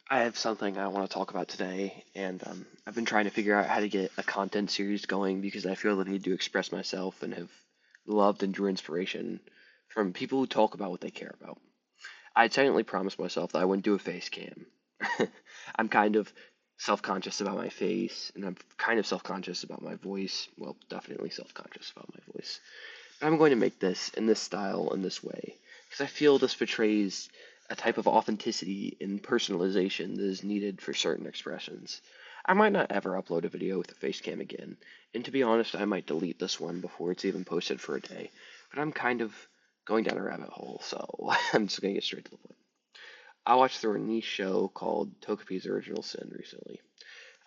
I have something I want to talk about today, and I've been trying to figure out how to get a content series going because I feel the need to express myself and have loved and drew inspiration from people who talk about what they care about. I technically promised myself that I wouldn't do a face cam. I'm kind of self-conscious about my face, and I'm kind of self-conscious about my voice. Well, definitely self-conscious about my voice. I'm going to make this in this style, in this way, because I feel this portrays a type of authenticity and personalization that is needed for certain expressions. I might not ever upload a video with a face cam again, and to be honest, I might delete this one before it's even posted for a day, but I'm kind of going down a rabbit hole, so I'm just going to get straight to the point. I watched through a niche show called Tokopi's Original Sin recently.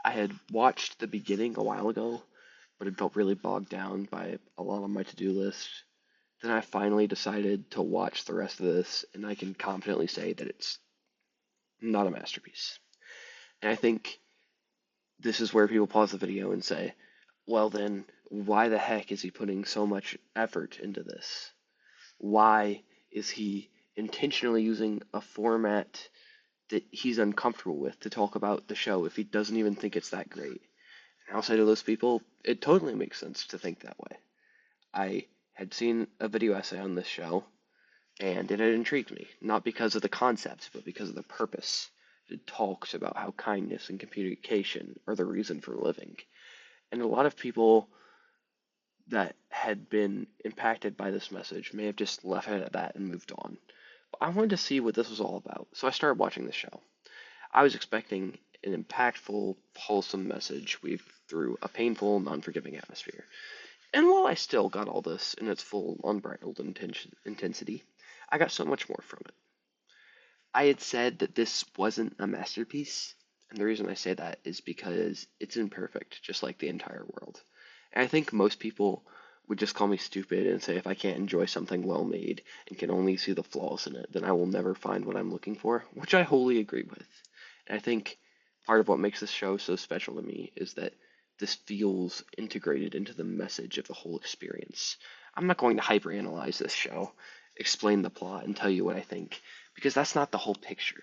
I had watched the beginning a while ago, but it felt really bogged down by a lot on my to-do list. Then I finally decided to watch the rest of this, and I can confidently say that it's not a masterpiece. And I think this is where people pause the video and say, well, then, why the heck is he putting so much effort into this? Why is he intentionally using a format that he's uncomfortable with to talk about the show if he doesn't even think it's that great? And I'll say to those people, it totally makes sense to think that way. I had seen a video essay on this show, and it had intrigued me, not because of the concepts, but because of the purpose. It talks about how kindness and communication are the reason for living. And a lot of people that had been impacted by this message may have just left it at that and moved on. But I wanted to see what this was all about, so I started watching the show. I was expecting an impactful, wholesome message weaved through a painful and unforgiving atmosphere. And while I still got all this in its full, unbridled intensity, I got so much more from it. I had said that this wasn't a masterpiece, and the reason I say that is because it's imperfect, just like the entire world. And I think most people would just call me stupid and say if I can't enjoy something well made and can only see the flaws in it, then I will never find what I'm looking for, which I wholly agree with. And I think part of what makes this show so special to me is that this feels integrated into the message of the whole experience. I'm not going to hyperanalyze this show, explain the plot, and tell you what I think, because that's not the whole picture.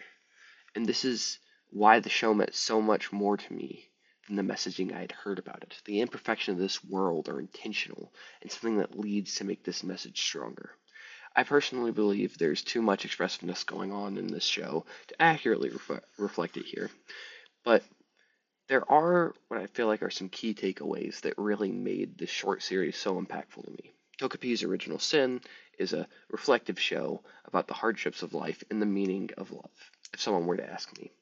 And this is why the show meant so much more to me than the messaging I had heard about it. The imperfection of this world are intentional and something that leads to make this message stronger. I personally believe there's too much expressiveness going on in this show to accurately reflect it here, but there are what I feel like are some key takeaways that really made this short series so impactful to me. Togepi's Original Sin is a reflective show about the hardships of life and the meaning of love, if someone were to ask me.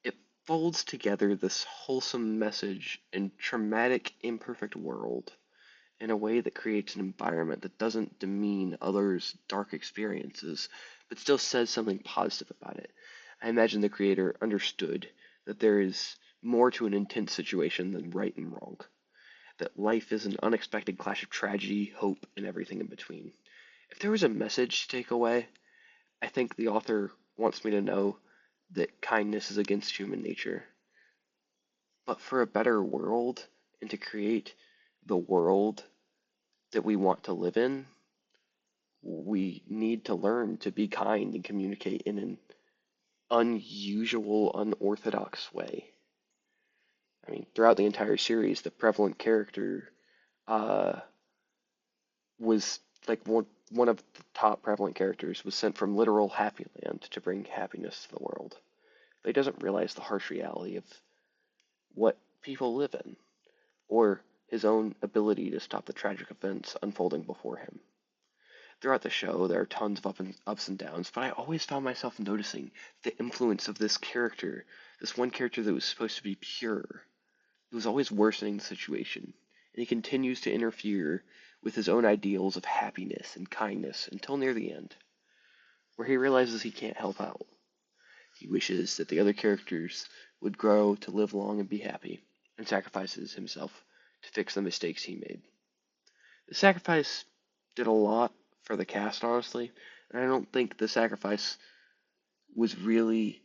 It folds together this wholesome message and traumatic, imperfect world in a way that creates an environment that doesn't demean others' dark experiences, but still says something positive about it. I imagine the creator understood that there is more to an intense situation than right and wrong, that life is an unexpected clash of tragedy, hope, and everything in between. If there was a message to take away, I think the author wants me to know that kindness is against human nature. But for a better world and to create the world that we want to live in, we need to learn to be kind and communicate in an unusual, unorthodox way. I mean, throughout the entire series, the prevalent character uh, was like one of the top prevalent characters was sent from literal happy land to bring happiness to the world. But he doesn't realize the harsh reality of what people live in, or his own ability to stop the tragic events unfolding before him. Throughout the show, there are tons of ups and downs, but I always found myself noticing the influence of this character, this one character that was supposed to be pure. It was always worsening the situation, and he continues to interfere with his own ideals of happiness and kindness until near the end, where he realizes he can't help out. He wishes that the other characters would grow to live long and be happy, and sacrifices himself to fix the mistakes he made. The sacrifice did a lot for the cast, honestly, and I don't think the sacrifice was really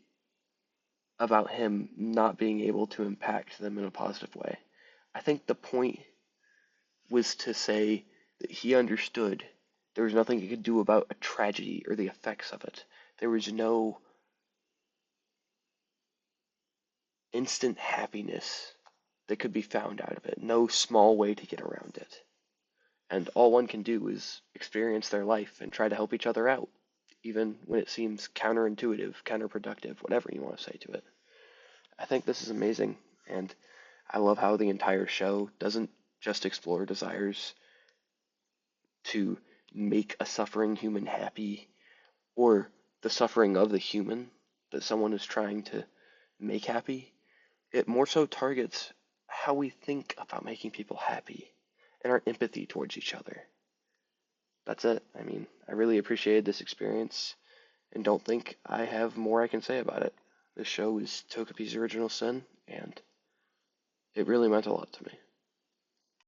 about him not being able to impact them in a positive way. I think the point was to say that he understood there was nothing he could do about a tragedy or the effects of it. There was no instant happiness that could be found out of it, no small way to get around it. And all one can do is experience their life and try to help each other out, even when it seems counterintuitive, counterproductive, whatever you want to say to it. I think this is amazing, and I love how the entire show doesn't just explore desires to make a suffering human happy or the suffering of the human that someone is trying to make happy. It more so targets how we think about making people happy and our empathy towards each other. That's it. I mean, I really appreciated this experience and don't think I have more I can say about it. This show is Tokopi's original sin, and it really meant a lot to me.